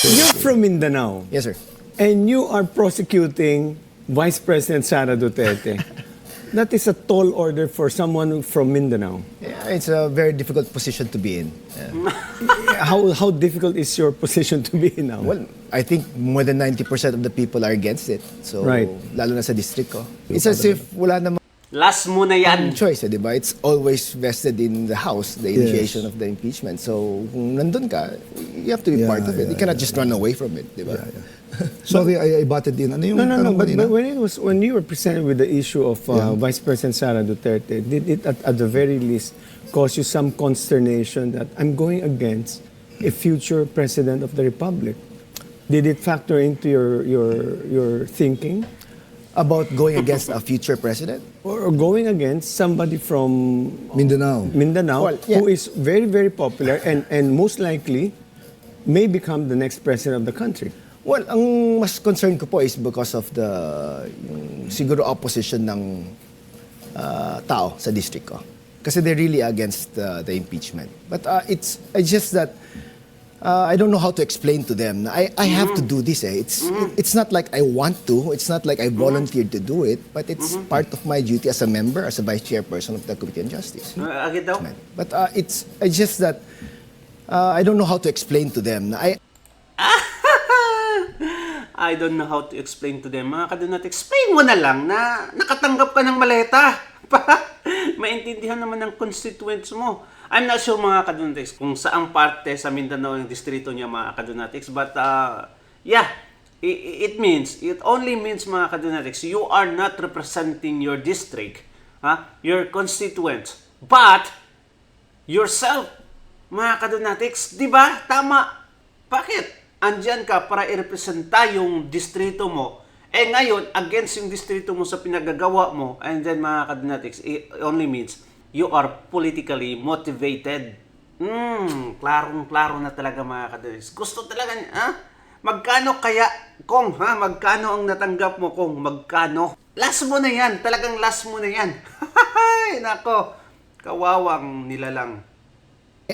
You're from Mindanao, Yes, sir. and you are prosecuting Vice President Sara Duterte. That is a tall order for someone from Mindanao. Yeah, it's a very difficult position to be in. How difficult is your position to be in now? Well, I think more than 90% of the people are against it. So, Right. lalo na sa district ko. It's as if wala namang Last mo na yan. choice, di ba? It's always vested in the House, the initiation of the impeachment. So, kung nandun ka, you have to be part of it. You cannot just run away from it, di ba? Sorry, I butted in. Ano yung tanong But kanina? when you were presented with the issue of Vice President Sara Duterte, did it at the very least cause you some consternation that I'm going against a future president of the Republic? Did it factor into your thinking? About going against a future president? Or going against somebody from Mindanao. Mindanao Well, yeah. who is very, very popular and most likely may become the next president of the country? Well, ang mas concern ko po is because of yung siguro opposition ng tao sa district ko. Kasi they're really against the impeachment. But it's just that I don't know how to explain to them. I have to do this. It's not like I want to. It's not like I volunteered to do it. But it's part of my duty as a member, as a vice chairperson of the Committee on Justice. Agad daw? But it's just that I don't know how to explain to them. I don't know how to explain to them. Mga kadunat, explain mo na lang na nakatanggap ka ng maleta para maintindihan naman ng constituents mo. I'm not sure mga kadunatics kung saang parte sa Mindanao yung distrito niya mga kadunatics. But yeah, it only means mga kadunatics, you are not representing your district, your constituents, but yourself, mga kadunatics. Di ba? Tama. Bakit? Andyan ka para i-representa yung distrito mo. Eh ngayon, against yung distrito mo sa pinagagawa mo, and then mga kadunatics, it only means you are politically motivated. Klarong-klaro na talaga mga kadunatics. Gusto talaga niya, magkano kaya, Kong, magkano ang natanggap mo, Kong? Magkano? Last mo na yan. Talagang last mo na yan. Nako, kawawang nilalang.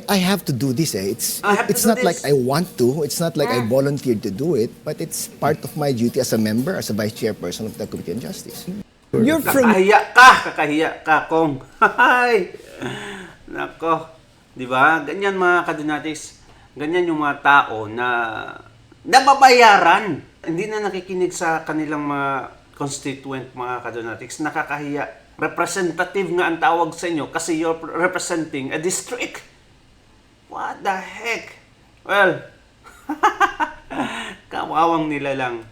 I have to do this. It's this. not like I want to. It's not like I volunteered to do it. But it's part of my duty as a member, as a vice chairperson of the Committee on Justice. You're from Kakahiya ka, Kong. Nako, di ba? Ganyan mga kadunatics. Ganyan yung mga tao na nababayaran. Hindi na nakikinig sa kanilang mga constituent, mga kadunatics. Nakakahiya. Representative nga ang tawag sa inyo kasi you're representing a district. What the heck? Well, kawawang nila lang.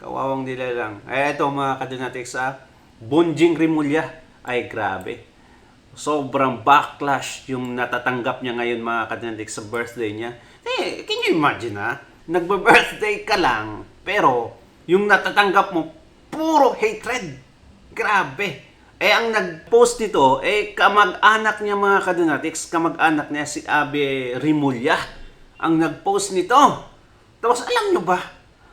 Kawawang nila lang. Eto mga kadunatics, Bonjing Rimulya. Ay, grabe. Sobrang backlash yung natatanggap niya ngayon mga kadunatics sa birthday niya. Eh, can you imagine Nagbe-birthday ka lang, pero yung natatanggap mo, puro hatred. Grabe. Eh, ang nag-post nito, kamag-anak niya mga kadunatics, kamag-anak niya si Abe Rimulya, ang nag-post nito. Tapos alam nyo ba,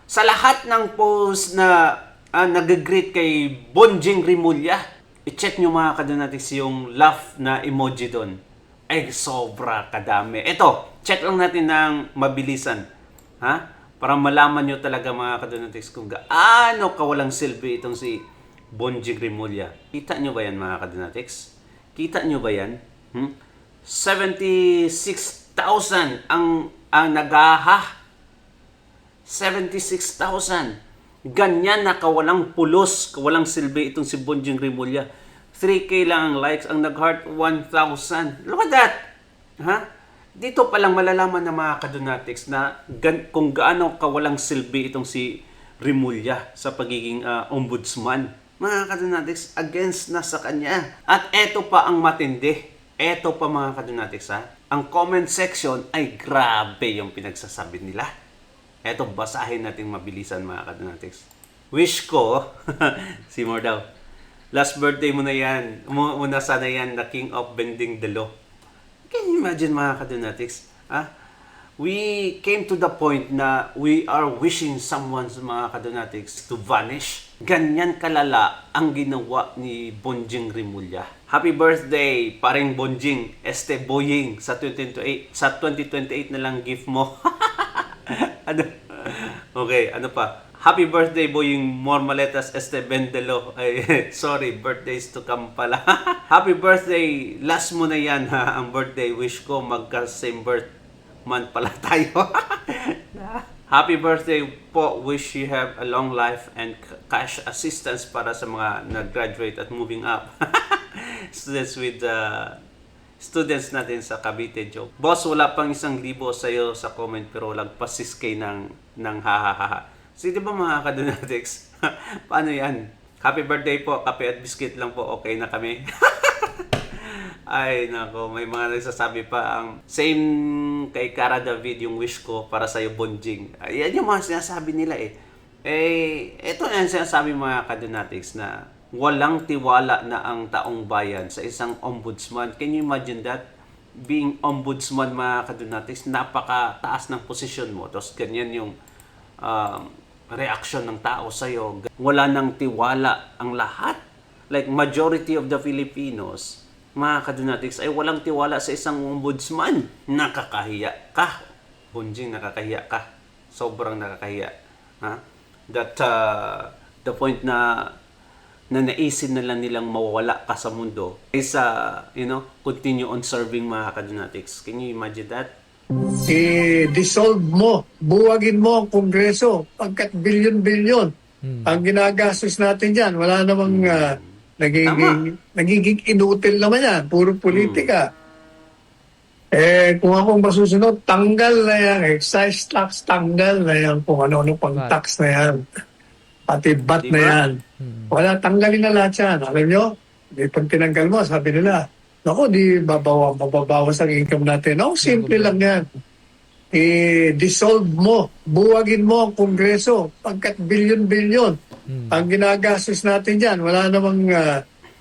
sa lahat ng post na nag-greet kay Bonjing Rimulya, i-check nyo mga kadunatics yung laugh na emoji doon. Ay, sobra kadami. Ito, check lang natin ng mabilisan. Para malaman nyo talaga mga kadunatics kung gaano kawalang silbi itong si Bonjing Rimulya. Kita nyo ba yan mga kadunatics? Kita nyo ba yan? 76,000 ang nagaha. 76,000. Ganyan na kawalang pulos, kawalang silbi itong si Bonjing Rimulya. 3K lang ang likes, ang nag-heart 1,000. Look at that! Dito pa lang malalaman ng mga kadunatics na kung gaano kawalang silbi itong si Rimulya sa pagiging ombudsman. Mga kadunatics, against na sa kanya. At eto pa ang matindi. Eto pa mga kadunatics Ang comment section ay grabe yung pinagsasabi nila. Eto, basahin natin mabilisan mga kadunatics. Wish ko, si More daw, last birthday mo na yan. Una sana yan, the king of bending the law. Can you imagine mga kadunatics? We came to the point na we are wishing someone's mga kadunatics to vanish. Ganyan kalala ang ginawa ni Bonjing Rimulya. Happy birthday, paring Bonjing, Boying, sa 2028 na lang gift mo. Ano? Okay, ano pa? Happy birthday, Boying Mormaletas Este Bendelo. Ay, sorry, birthdays to come pala. Happy birthday. Last mo na yan, ha? Ang birthday wish ko, magka-same birth month pala tayo. Happy birthday po. Wish you have a long life and cash assistance para sa mga nag-graduate at moving up. Students natin sa Cavite joke. Boss, wala pang 1,000 sa'yo sa comment pero lagpas 6K ng hahaha. So, di ba mga kadonatics? Paano yan? Happy birthday po. Kape at biscuit lang po. Okay na kami. Ay, nako. May mga nagsasabi pa ang same kay Cara David yung wish ko para sa'yo, Bonjing. Yan yung mga sinasabi nila eh. Ito yan sinasabi mga kadonatics na walang tiwala na ang taong bayan sa isang ombudsman. Can you imagine that? Being ombudsman mga kadonatics, napakataas ng posisyon mo. Tapos ganyan yung reaction ng tao sa'yo. Wala nang tiwala ang lahat. Like majority of the Filipinos, mga kadonatics, ay walang tiwala sa isang ombudsman. Nakakahiya ka. Bunjing, nakakahiya ka. Sobrang nakakahiya. Ha? That the point na naisin na lang nilang mawawala ka sa mundo is continue on serving mga kadonatics. Can you imagine that? I-dissolve mo, buwagin mo ang Kongreso pagkat bilyon-bilyon ang ginagastos natin dyan. Wala namang nagiging inutil naman yan. Puro politika. Kung akong masusunod, tanggal na yan. Excise tax, tanggal na yan. Kung ano-ano pang tax na yan. Pati bat na yan. Wala, tanggalin na lahat yan. Alam nyo, pag tinanggal mo, sabi nila, naku, di mababawas ang income natin. No, simple lang yan. I-dissolve mo, buwagin mo ang Kongreso pagkat bilyon-bilyon ang ginagastos natin dyan. Wala namang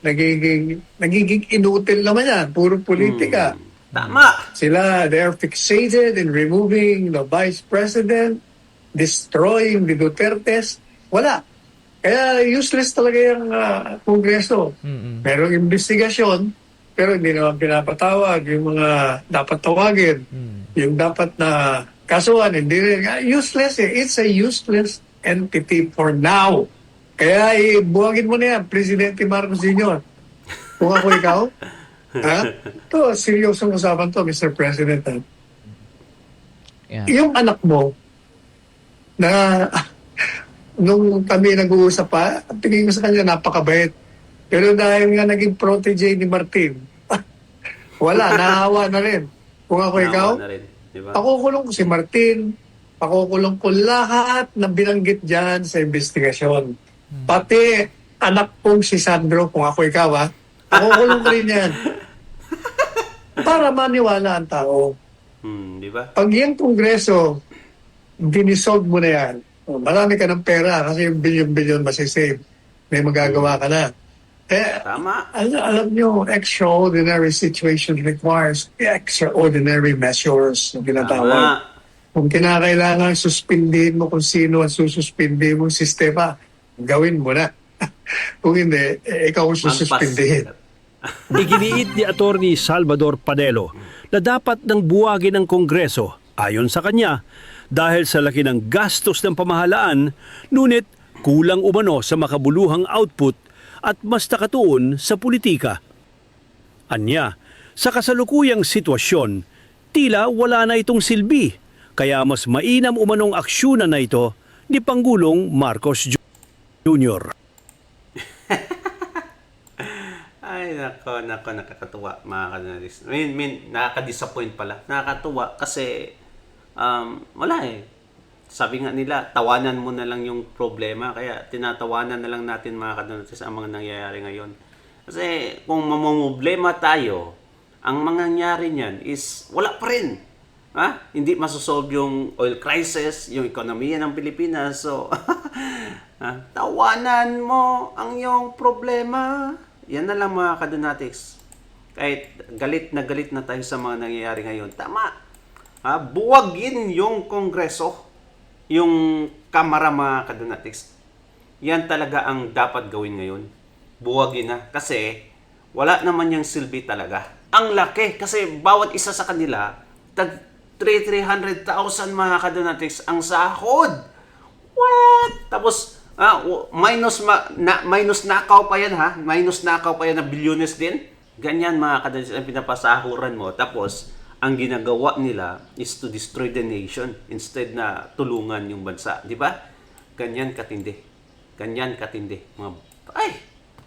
nagiging inutil naman yan. Puro politika. Tama! Sila, they are fixated in removing the Vice President, destroying the Dutertes. Wala. Kaya useless talaga yung Kongreso. Merong investigasyon, pero hindi naman pinapatawag yung mga dapat tawagin. Yung dapat na kasuhan, hindi rin. Useless eh. It's a useless entity for now. Kaya buwagin mo na yan, Presidente Marcos Jr. Kung ako ikaw, ha? Ito, seryosong usapan to, Mr. President. Ha? Yeah. Yung anak mo, na nung kami nag-uusap pa, tingin ko sa kanya napakabait. Pero dahil nga naging protege ni Martin, wala, nahawa na rin. Kung ako ikaw, Diba? pakukulong ko si Martin, pakukulong ko lahat na binanggit dyan sa investigasyon. Pati anak kong si Sandro, kung ako ikaw pakukulong ko rin yan. Para maniwala ang tao. Diba? Pag yung Kongreso, dinisolve mo na yan, marami ka ng pera kasi yung bilyon-bilyon masisave. May magagawa ka na. Tama. Alam nyo, extraordinary situation requires extraordinary measures na ginatawag. Tama. Kung kinakailangan suspindihin mo kung sino ang sususpindihin mong sistema, gawin mo na. Kung hindi, ikaw ang sususpindihin. Iginiit ni Attorney Salvador Panelo na dapat nang buwagin ng Kongreso ayon sa kanya dahil sa laki ng gastos ng pamahalaan, ngunit kulang umano sa makabuluhang output at mas nakatuon sa politika. Anya, sa kasalukuyang sitwasyon, tila wala na itong silbi, kaya mas mainam umanong aksyonan na ito ni Pangulong Marcos Jr. Ay, nako, nakakatuwa mga kanalis. I mean, nakaka-disappoint pala. Nakakatuwa kasi, wala eh. Sabi nga nila, tawanan mo na lang yung problema. Kaya tinatawanan na lang natin mga kanalis ang mga nangyayari ngayon. Kasi kung mamumblema tayo, ang mangyayari niyan is wala pa rin. Hindi masosolve yung oil crisis, yung ekonomiya ng Pilipinas. So, tawanan mo ang iyong problema. Yan na lang mga kadonatics. Kahit galit na tayo sa mga nangyayari ngayon. Tama. Buwagin yung Kongreso, yung Kamara mga kadonatics. Yan talaga ang dapat gawin ngayon. Buwagin na. Kasi wala naman yung silbi talaga. Ang laki. Kasi bawat isa sa kanila, 300,000 mga kadonatics ang sahod. What? Tapos, minus nakaw pa yan ha? Minus nakaw pa yan na bilyones din? Ganyan mga kadonatics ang pinapasahuran mo. Tapos, ang ginagawa nila is to destroy the nation instead na tulungan yung bansa. Di ba? Ganyan katindi. Ganyan katindi.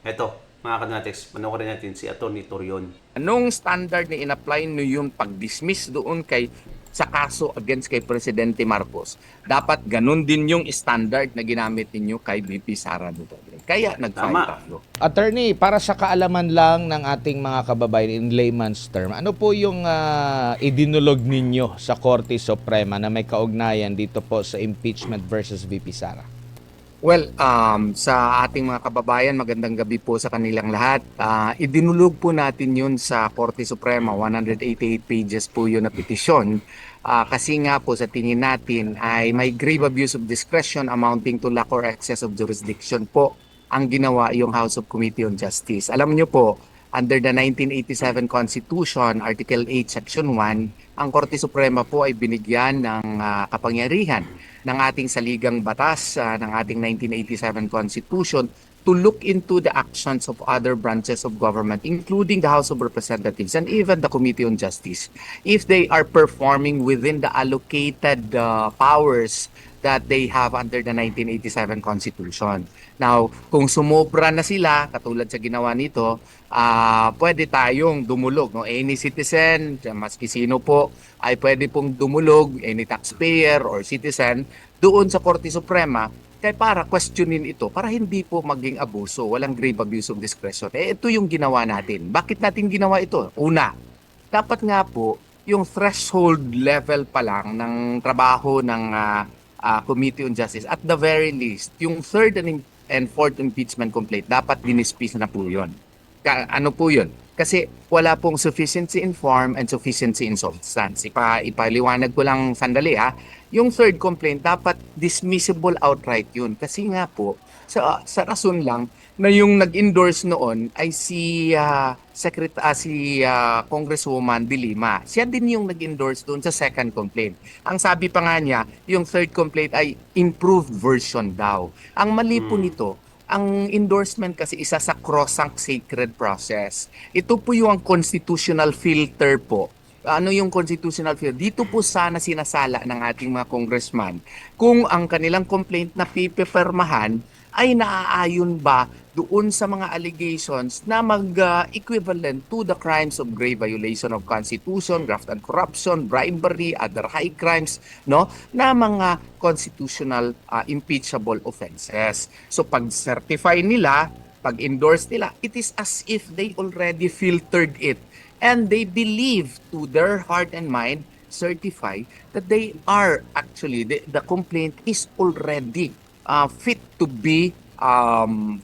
Eto, mga kadonatics, panoorin natin si Atty. Torion. Anong standard na in-apply nyo yung pag-dismiss doon sa kaso against kay Presidente Marcos? Dapat ganun din yung standard na ginamit ninyo kay VP Sara Duterte. Kaya nag-file Tama. tayo. Attorney, para sa kaalaman lang ng ating mga kababayan in layman's term, ano po yung idinulog ninyo sa Korte Suprema na may kaugnayan dito po sa impeachment versus VP Sara? Well, sa ating mga kababayan, magandang gabi po sa kanilang lahat. Idinulog po natin yun sa Korte Suprema, 188 pages po yun na petisyon. Kasi nga po sa tingin natin ay may grave abuse of discretion amounting to lack or excess of jurisdiction po ang ginawa yung House of Committee on Justice. Alam niyo po, under the 1987 Constitution, Article 8, Section 1, ang Korte Suprema po ay binigyan ng kapangyarihan ng ating saligang batas, ng ating 1987 Constitution, to look into the actions of other branches of government, including the House of Representatives and even the Committee on Justice, if they are performing within the allocated powers that they have under the 1987 Constitution. Now, kung sumobra na sila, katulad sa ginawa nito, pwede tayong dumulog. No? Any citizen, maski sino po, ay pwede pong dumulog, any taxpayer or citizen, doon sa Korte Suprema, kaya para questionin ito, para hindi po maging abuso, walang grave abuse of discretion. Ito yung ginawa natin. Bakit natin ginawa ito? Una, dapat nga po, yung threshold level pa lang ng trabaho ng Committee on Justice, at the very least, yung third and fourth impeachment complaint, dapat dinispis na po yun. Ano po yun? Kasi wala pong sufficiency in form and sufficiency in substance. Ipaliwanag ko lang sandali ha. Yung third complaint, dapat dismissible outright yun. Kasi nga po, sa rason lang na yung nag-endorse noon ay si Congresswoman De Lima. Siya din yung nag-endorse doon sa second complaint. Ang sabi pa nga niya, yung third complaint ay improved version daw. Ang mali po nito, ang endorsement kasi isa sa cross-sanct sacred process. Ito po yung constitutional filter po. Ano yung constitutional filter? Dito po sana sinasala ng ating mga congressman kung ang kanilang complaint na pipipermahan ay naaayon ba doon sa mga allegations na mag-equivalent to the crimes of grave violation of Constitution, graft and corruption, bribery, other high crimes, no, na mga constitutional impeachable offenses. So pag-certify nila, pag-endorse nila, it is as if they already filtered it and they believe to their heart and mind, certify that they are actually, the complaint is already fit to be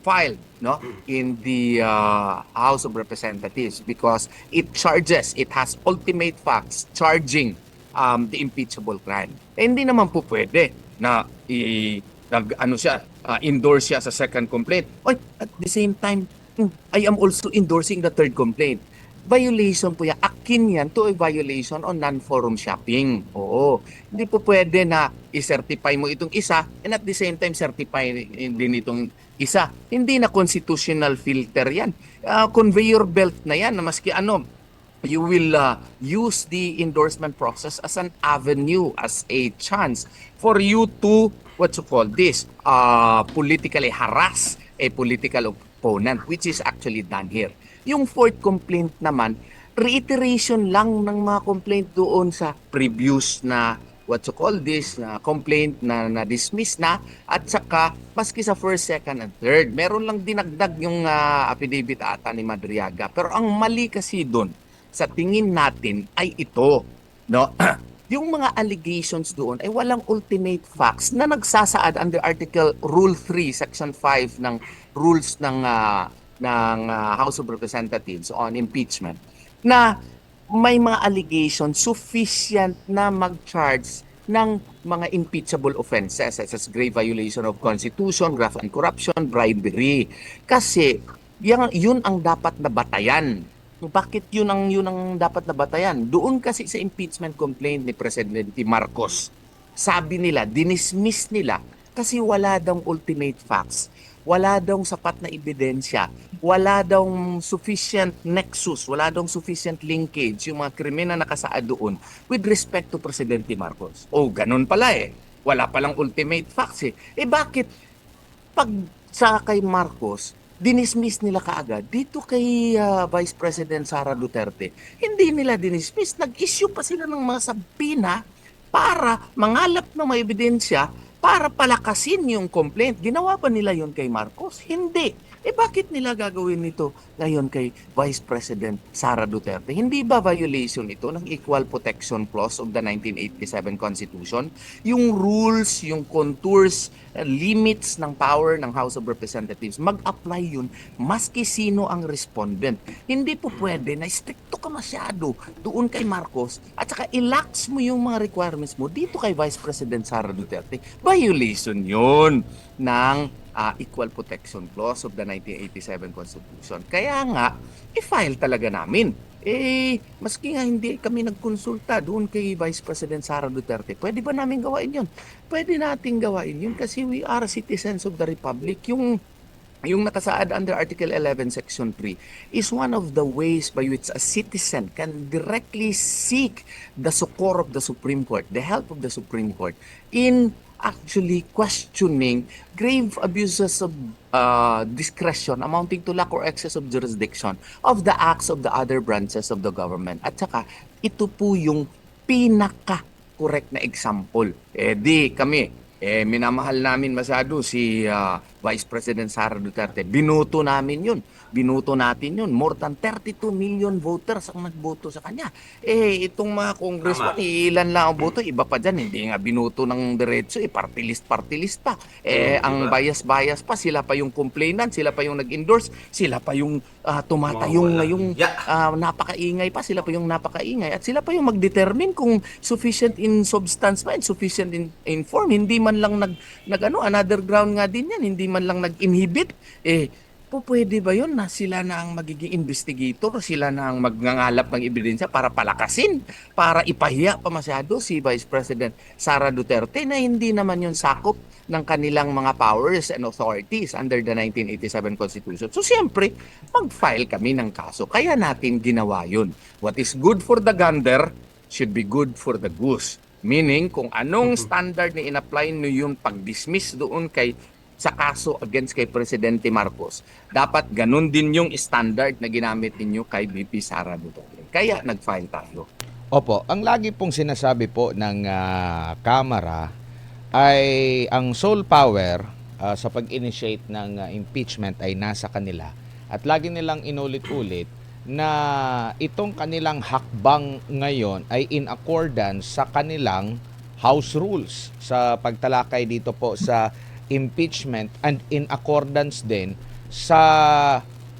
filed in the House of Representatives because it has ultimate facts charging the impeachable crime. Hindi naman po pwede na endorse siya sa second complaint. At the same time, I am also endorsing the third complaint. Violation po yan. Akin yan to a violation on non-forum shopping. Oo. Hindi po pwede na i-certify mo itong isa and at the same time certify din itong isa. Hindi na constitutional filter yan. Conveyor belt na yan na maski you will use the endorsement process as an avenue, as a chance for you to, politically harass a political opponent, which is actually done here. Yung fourth complaint naman, reiteration lang ng mga complaint doon sa previous na complaint na dismiss na at saka maski sa first, second, and third. Meron lang dinagdag yung affidavit ata ni Madriaga. Pero ang mali kasi doon, sa tingin natin ay ito, no? Yung mga allegations doon ay walang ultimate facts na nagsasaad under Rule 3, Section 5 ng rules ng House of Representatives on impeachment na may mga allegations sufficient na mag-charge ng mga impeachable offenses such as grave violation of Constitution, graft and corruption, bribery. Kasi yun ang dapat na batayan Bakit yun ang dapat na batayan? Doon kasi sa impeachment complaint ni Presidente Marcos, sabi nila, dinismiss nila kasi wala daw ultimate facts, wala daw sapat na ebidensya, wala daw sufficient nexus, wala daw sufficient linkage yung mga krimen na nakasaad doon with respect to Presidente Marcos. Oh, ganun pala eh. Wala palang ultimate facts eh. Eh bakit pag sa kay Marcos, dinismiss nila kaagad dito kay Vice President Sara Duterte? Hindi nila dinismiss. Nag-issue pa sila ng mga sabina para mangalap ng mga ebidensya para palakasin yung complaint. Ginawa ba nila yon kay Marcos? Hindi. Eh bakit nila gagawin nito ngayon kay Vice President Sara Duterte? Hindi ba violation ito ng Equal Protection Clause of the 1987 Constitution? Yung rules, yung contours, limits ng power ng House of Representatives, mag-apply yun maski sino ang respondent. Hindi po pwede na stricto ka masyado doon kay Marcos at saka ilax mo yung mga requirements mo dito kay Vice President Sara Duterte. Violation yun ng Equal Protection Clause of the 1987 Constitution. Kaya nga, i-file talaga namin. Eh, maski nga hindi kami nagkonsulta doon kay Vice President Sara Duterte, pwede ba namin gawain yun? Pwede nating gawain yun kasi we are citizens of the Republic. Yung nakasaad under Article 11, Section 3 is one of the ways by which a citizen can directly seek the succor of the Supreme Court, the help of the Supreme Court in actually questioning grave abuses of discretion amounting to lack or excess of jurisdiction of the acts of the other branches of the government. At saka, ito po yung pinaka-correct na example. Di kami, minamahal namin masyado si Vice President Sara Duterte. Binoto namin yun. Binoto natin yun. More than 32 million voters ang nagboto sa kanya. Itong mga congressman, ilan lang ang boto, iba pa dyan. Hindi nga binoto ng diretso, party list pa. Ang bias pa, sila pa yung complainant, sila pa yung nag-endorse, sila pa yung tumatayong ngayong napakaingay pa, sila pa yung napakaingay. At sila pa yung mag-determine kung sufficient in substance ba, sufficient in form. Hindi man lang another ground nga din yan, hindi man lang nag-inhibit. Pwede ba yun na sila na ang magiging investigator, sila na ang magngangalap ng ebidensya para palakasin, para ipahiya pa masyado si Vice President Sara Duterte na hindi naman yun sakop ng kanilang mga powers and authorities under the 1987 Constitution. So siyempre, mag-file kami ng kaso. Kaya natin ginawa yun. What is good for the gander should be good for the goose. Meaning, kung anong standard na in-apply nyo yung pag-dismiss doon sa kaso against kay Presidente Marcos, dapat ganun din yung standard na ginamit ninyo kay VP Sara Duterte. Kaya nag-file tayo. Opo, ang lagi pong sinasabi po ng Kamara ay ang sole power sa pag-initiate ng impeachment ay nasa kanila. At lagi nilang inulit-ulit na itong kanilang hakbang ngayon ay in accordance sa kanilang House rules sa pagtalakay dito po sa impeachment and in accordance din sa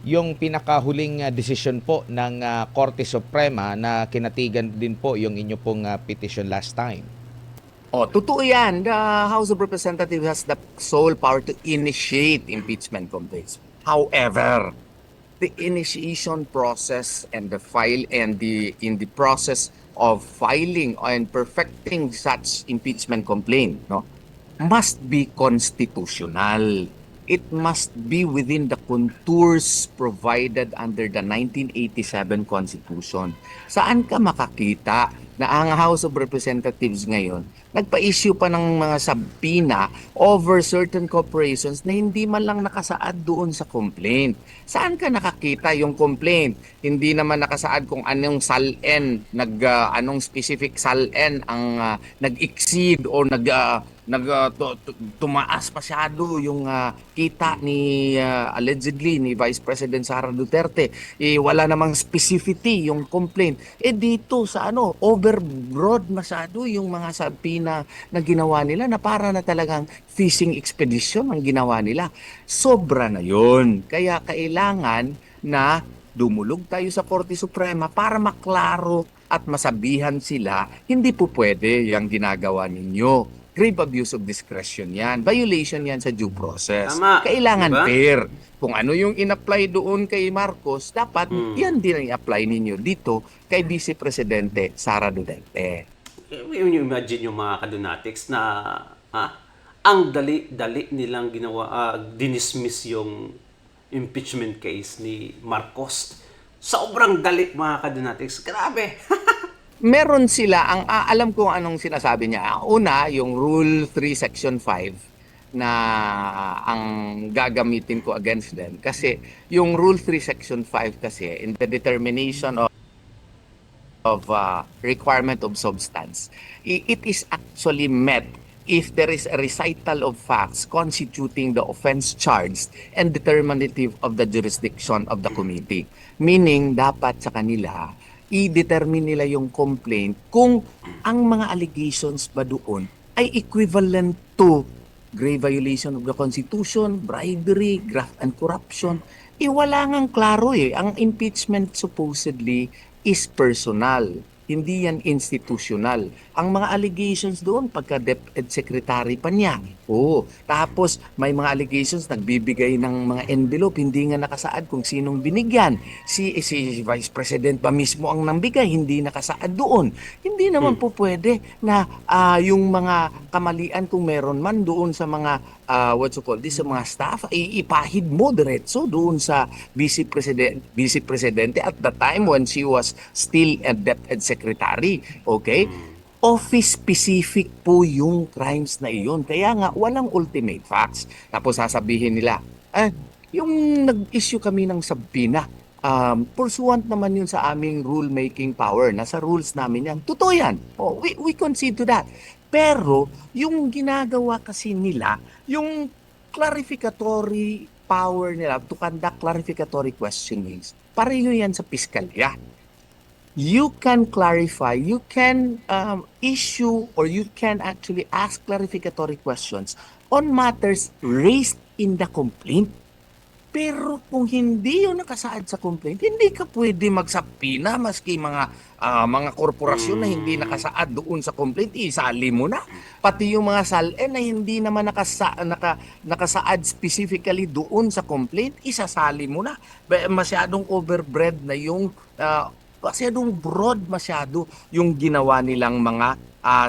yung pinakahuling decision po ng Korte Suprema na kinatigan din po yung inyo pong petition last time. Totoo yan. The House of Representatives has the sole power to initiate impeachment complaints. However, the initiation process and the file and in the process of filing and perfecting such impeachment complaint, must be constitutional. It must be within the contours provided under the 1987 Constitution. Saan ka makakita na ang House of Representatives ngayon nagpa-issue pa ng mga sabina over certain corporations na hindi man lang nakasaad doon sa complaint? Saan ka nakakita yung complaint? Hindi naman nakasaad kung anong SALN, anong specific SALN ang nag-exceed o tumaas masyado yung kita ni allegedly ni Vice President Sara Duterte. Wala namang specificity yung complaint. Dito sa overbroad masyado yung mga sabina na ginawa nila na para na talagang fishing expedition ang ginawa nila. Sobra na yun. Kaya kailangan na dumulog tayo sa Korte Suprema para maklaro at masabihan sila, hindi po pwede yung ginagawa ninyo. grave abuse of discretion yan. Violation yan sa due process. Tama. Kailangan Diba? fair. Kung ano yung in-apply doon kay Marcos, dapat yan din ang i-apply ninyo dito kay Vice Presidente Sara Duterte. You imagine yung mga kadonatics na ang dali-dali nilang ginawa, dinismiss yung impeachment case ni Marcos. Sobrang dali mga kadonatics. Grabe. Meron sila, alam ko anong sinasabi niya. Una, yung Rule 3 Section 5 na ang gagamitin ko against them. Kasi yung Rule 3 Section 5 kasi in the determination of requirement of substance, it is actually met if there is a recital of facts constituting the offense charged and determinative of the jurisdiction of the committee. Meaning, dapat sa kanila, i-determine nila yung complaint kung ang mga allegations ba doon ay equivalent to grave violation of the Constitution, bribery, graft and corruption. Wala ngang klaro eh. Ang impeachment supposedly is personal. Hindi yan institutional. Ang mga allegations doon, pagka DepEd Secretary pa niya. Oo. Tapos, may mga allegations, nagbibigay ng mga envelope, hindi nga nakasaad kung sinong binigyan. Si Vice President pa mismo ang nambigay, hindi nakasaad doon. Hindi naman po pwede na yung mga kamalian, kung meron man doon sa mga sa mga staff, ipahid mo diretso doon sa Vice Presidente at the time when she was still a DepEd Secretary. Okay? Office-specific po yung crimes na iyon. Kaya nga, walang ultimate facts. Tapos sasabihin nila, yung nag-issue kami ng sabina, pursuant naman yun sa aming rule-making power. Nasa rules namin yan. Totoo yan. We concede to that. Pero, yung ginagawa kasi nila, yung clarificatory power nila to conduct clarificatory questionings, pareho yan sa piskalya. You can clarify, you can issue, or you can actually ask clarificatory questions on matters raised in the complaint. Pero kung hindi yun nakasaad sa complaint, hindi ka pwede magsapina maski mga korporasyon na hindi nakasaad doon sa complaint, isali mo na. Pati yung mga SALN na hindi naman nakasaad specifically doon sa complaint, isasali mo na. Masyadong overbread na yung, masyadong broad masyado yung ginawa nilang mga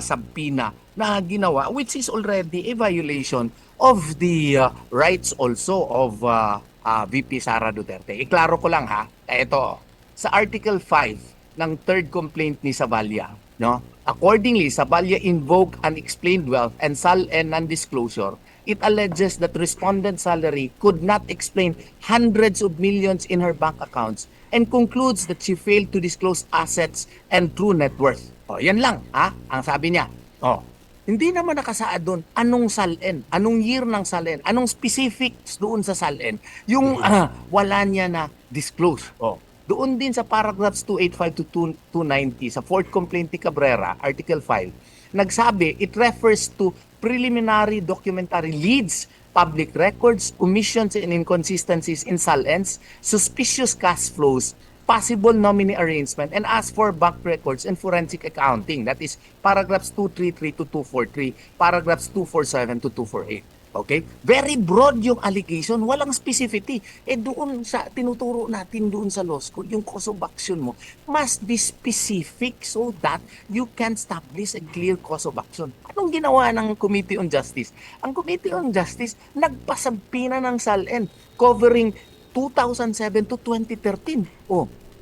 sabpina na ginawa, which is already a violation of the rights also of VP Sara Duterte. Iklaro ko lang ha. Ito, sa Article 5 ng third complaint ni Savalla, no? Accordingly, Savalla invoked unexplained wealth and SALN non-disclosure. It alleges that respondent's salary could not explain hundreds of millions in her bank accounts and concludes that she failed to disclose assets and true net worth. Yan lang, ha? Ang sabi niya. Hindi naman nakasaad doon anong SALN, anong year ng SALN, anong specifics doon sa SALN, yung wala niya na disclose. Doon din sa paragraphs 285 to 290 sa fourth complaint ni Cabrera, Article 5, nagsabi it refers to preliminary documentary leads, public records, omissions and inconsistencies in SALNs, suspicious cash flows, possible nominee arrangement, and ask for bank records and forensic accounting. That is paragraphs 233 to 243, paragraphs 247 to 248. Okay? Very broad yung allegation, walang specificity. Doon sa tinuturo natin doon sa law school, yung cause of action mo must be specific so that you can establish a clear cause of action. Anong ginawa ng Committee on Justice? Ang Committee on Justice nagpasampina ng SALN covering 2007 to 2013.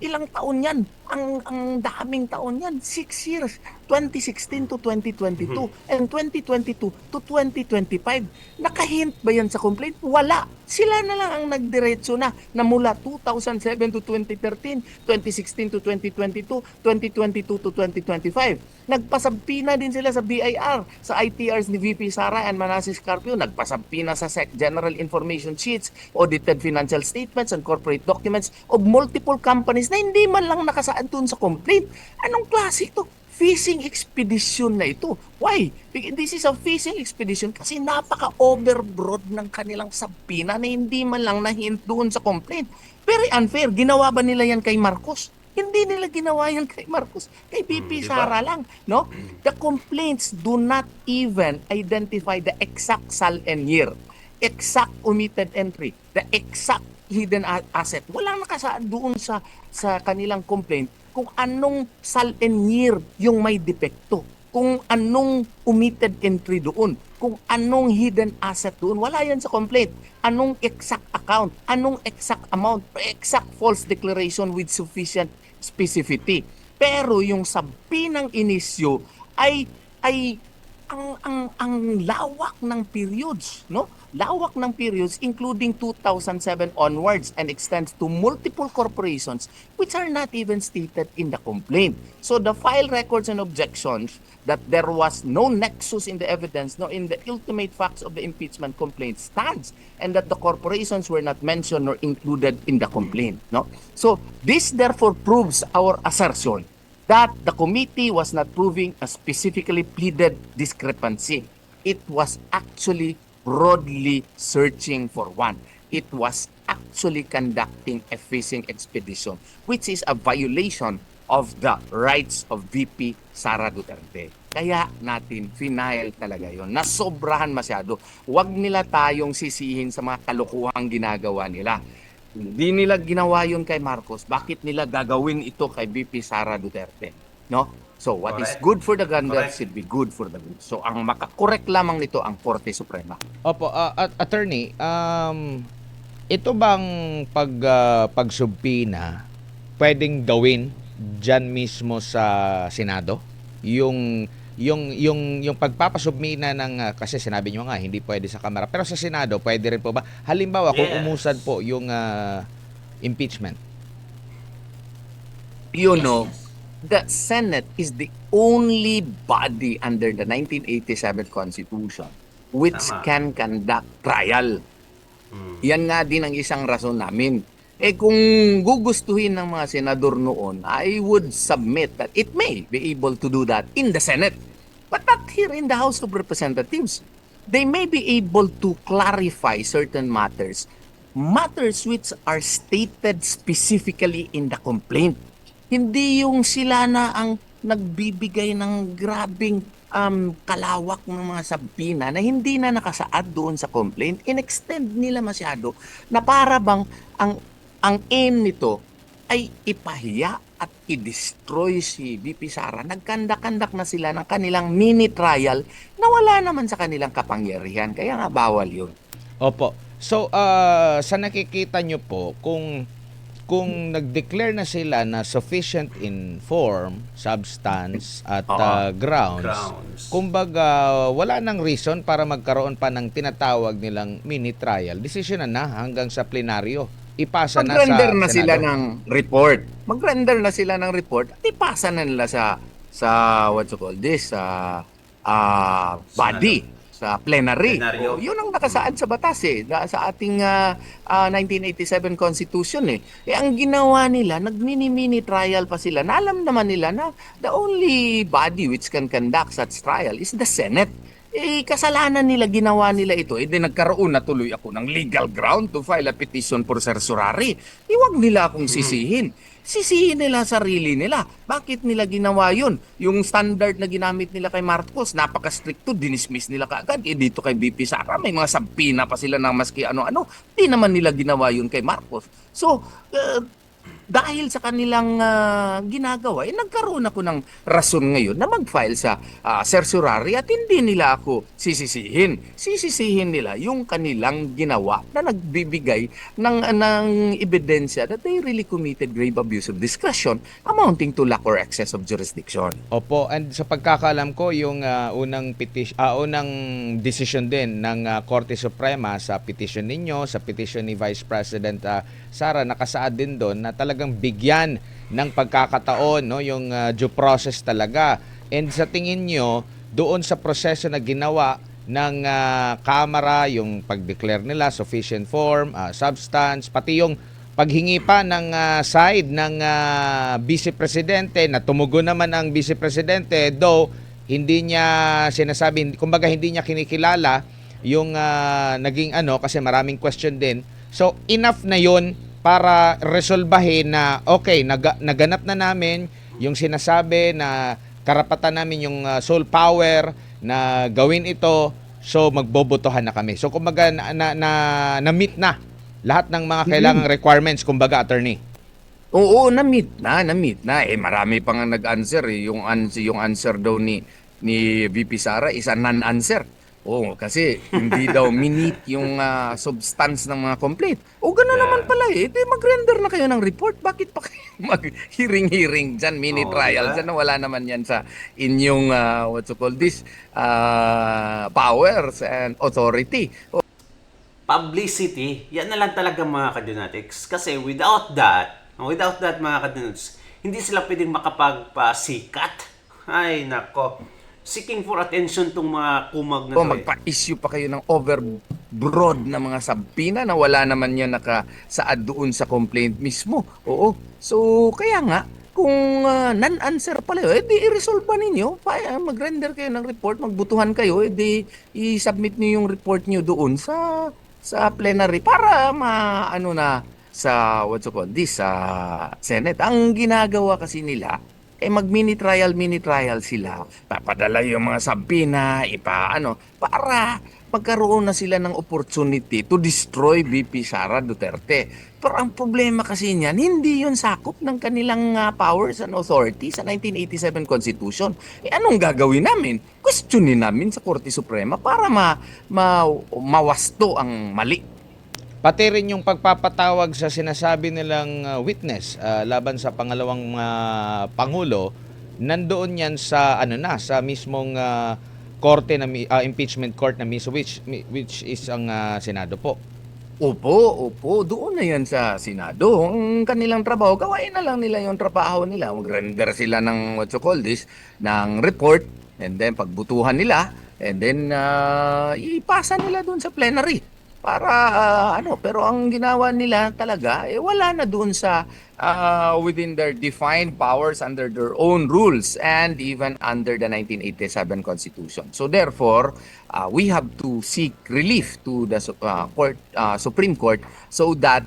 Ilang taon yan? Ang daming taon yan. 6 years. 2016 to 2022. And 2022 to 2025. Nakahint ba yan sa complaint? Wala. Sila na lang ang nagdiretso na mula 2007 to 2013, 2016 to 2022, 2022 to 2025. Nagpasampina din sila sa BIR, sa ITRs ni VP Sara and Manasseh Carpio. Nagpasampina sa SEC General Information Sheets, audited financial statements and corporate documents of multiple companies na hindi man lang nakasaad doon sa complaint. Anong klase ito? Fishing expedition na ito. Why? This is a fishing expedition kasi napaka-overbroad ng kanilang sabina na hindi man lang na-hint doon sa complaint. Very unfair. Ginawa ba nila yan kay Marcos? Hindi nila ginawa yan kay Marcos, kay BP Sara lang, no? The complaints do not even identify the exact sal and year, exact omitted entry, the exact hidden asset. Walang nakasaad doon sa kanilang complaint kung anong sal and year yung may depekto, kung anong omitted entry doon, kung anong hidden asset doon. Wala yan sa complaint. Anong exact account, anong exact amount, exact false declaration with sufficient specificity. Pero yung sabi ng inisyo ay ang lawak ng periods, no? Lawak ng periods including 2007 onwards and extends to multiple corporations which are not even stated in the complaint. So the file records and objections that there was no nexus in the evidence, no, in the ultimate facts of the impeachment complaint stands, and that the corporations were not mentioned or included in the complaint, no? So this therefore proves our assertion that the committee was not proving a specifically pleaded discrepancy. It was actually broadly searching for one. It was actually conducting a fishing expedition, which is a violation of the rights of VP Sara Duterte. Kaya natin final talaga yon. Nasobrahan masyado. Huwag nila tayong sisihin sa mga kalokohang ginagawa nila. Hindi nila ginawa yun kay Marcos. Bakit nila gagawin ito kay VP Sara Duterte? No? So what is good for the gander should be good for the goose. So ang makakorek lamang nito ang Korte Suprema. Opo, attorney, ito bang pagsubpina pwedeng gawin diyan mismo sa Senado? Yung pagpapasubmina ng kasi sinabi niyo nga hindi pwede sa Kamara, pero sa Senado pwede rin po ba? Halimbawa kung umusad po yung impeachment. You know, the Senate is the only body under the 1987 Constitution which can conduct trial. Yan nga din ang isang rason namin. Kung gugustuhin ng mga senador noon, I would submit that it may be able to do that in the Senate, but not here in the House of Representatives. They may be able to clarify certain matters which are stated specifically in the complaint. Hindi yung sila na ang nagbibigay ng grabing kalawak ng mga sabina na hindi na nakasaad doon sa complaint. In-extend nila masyado na para bang ang aim nito ay ipahiya at i-destroy si VP Sara. Nagkandak-kandak na sila ng kanilang mini trial na wala naman sa kanilang kapangyarihan. Kaya nga bawal yun. Opo. So, sa nakikita nyo po, kung nag-declare na sila na sufficient in form, substance, at grounds, kumbaga wala nang reason para magkaroon pa ng tinatawag nilang mini trial. Decision na hanggang sa plenaryo. Ipasa na sa Mag-render na Senado. sila ng report. Mag-render na sila ng report at ipasa na nila sa what you call this, body, sa plenary. Plenaryo. Yun ang nakasaad sa batas sa ating 1987 Constitution ang ginawa nila, nag-mini trial pa sila. Na alam naman nila na the only body which can conduct such trial is the Senate. Kasalanan nila, ginawa nila ito. Nagkaroon na tuloy ako ng legal ground to file a petition for certiorari. Huwag nila akong sisihin. Sisihin nila sarili nila. Bakit nila ginawa yun? Yung standard na ginamit nila kay Marcos, napaka-stricto, dinismiss nila kaagad. Dito kay BP Sara, may mga sampina pa sila ng maski ano-ano. Di naman nila ginawa yun kay Marcos. So, dahil sa kanilang ginagawa, nagkaroon ako ng rason ngayon na mag-file sa certiorari at hindi nila ako sisisihin. Sisisihin nila yung kanilang ginawa na nagbibigay ng ebidensya that they really committed grave abuse of discretion amounting to lack or excess of jurisdiction. Opo, and sa pagkakaalam ko, yung unang decision din ng Korte Suprema sa petition ninyo, sa petition ni Vice President Sara, nakasaad din doon na talagang bigyan ng pagkakataon, no, yung due process talaga. And sa tingin nyo, doon sa proseso na ginawa ng Kamara, yung pag-declare nila, sufficient form, substance, pati yung paghingi pa ng side ng Vice Presidente, na tumugon naman ang Vice Presidente, though hindi niya sinasabi, kumbaga hindi niya kinikilala yung naging kasi maraming question din. So enough na yun para resolbahin na okay, naganap na namin yung sinasabi na karapatan namin yung soul power na gawin ito, so magbobotohan na kami. So kumbaga na-meet na lahat ng mga kailangang requirements, kumbaga, attorney. Oo, na-meet na. Marami pa nga nag-answer eh. Yung answer daw ni VP Sara is a non-answer. Oo, kasi hindi daw minit yung substance ng mga complaint. O gano'n naman pala eh. Di mag-render na kayo ng report. Bakit pa kayo mag-hearing dyan, mini trial dyan na wala naman yan sa inyong, powers and authority. Publicity, yan na lang talaga mga kadonatics. Kasi without that mga kadonatics, hindi sila pwedeng makapagpasikat. Ay, nako. Seeking for attention tong mga kumag na to. Magpa-issue pa kayo ng overbroad na mga sabina na wala naman yan nakasaad doon sa complaint mismo. Oo. So, kaya nga, kung non-answer pala yun, di i-resolve pa ninyo. Mag-render kayo ng report, magbutuhan kayo, di i-submit nyo yung report nyo doon sa plenary para sa Senate. Ang ginagawa kasi nila, mag-mini trial sila. Papadala yung mga sabina, para magkaroon na sila ng opportunity to destroy VP Sara Duterte. Pero ang problema kasi niyan, hindi yun sakop ng kanilang powers and authority sa 1987 Constitution. Anong gagawin namin? Questionin namin sa Korte Suprema para mawasto ang mali. Pati rin yung pagpapatawag sa sinasabi nilang witness laban sa pangalawang pangulo, nandoon yan sa sa mismong korte na impeachment court na mismo, which is ang Senado po. Opo, doon na yan sa Senado. Ang kanilang trabaho, gawain na lang nila yung trabaho nila. Mag-render sila ng ng report, and then pagbutuhan nila, and then ipasa nila doon sa plenary. Para pero ang ginawa nila talaga wala na doon sa within their defined powers under their own rules and even under the 1987 Constitution. So therefore, we have to seek relief to the Supreme Court so that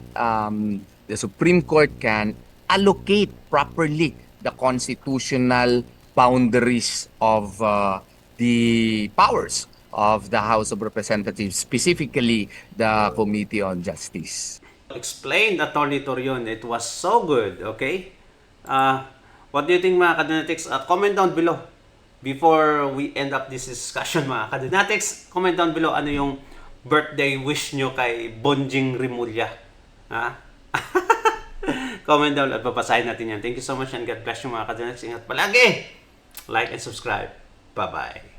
the Supreme Court can allocate properly the constitutional boundaries of the powers of the House of Representatives, specifically the Committee on Justice. Explained, Attorney Torion. It was so good, okay? What do you think, mga kadonatics? Comment down below before we end up this discussion, mga kadonatics. Comment down below ano yung birthday wish nyo kay Bonjing Rimulya. Comment down at babasahin natin yan. Thank you so much and God bless you, mga kadonatics. Ingat palagi. Like and subscribe. Bye-bye.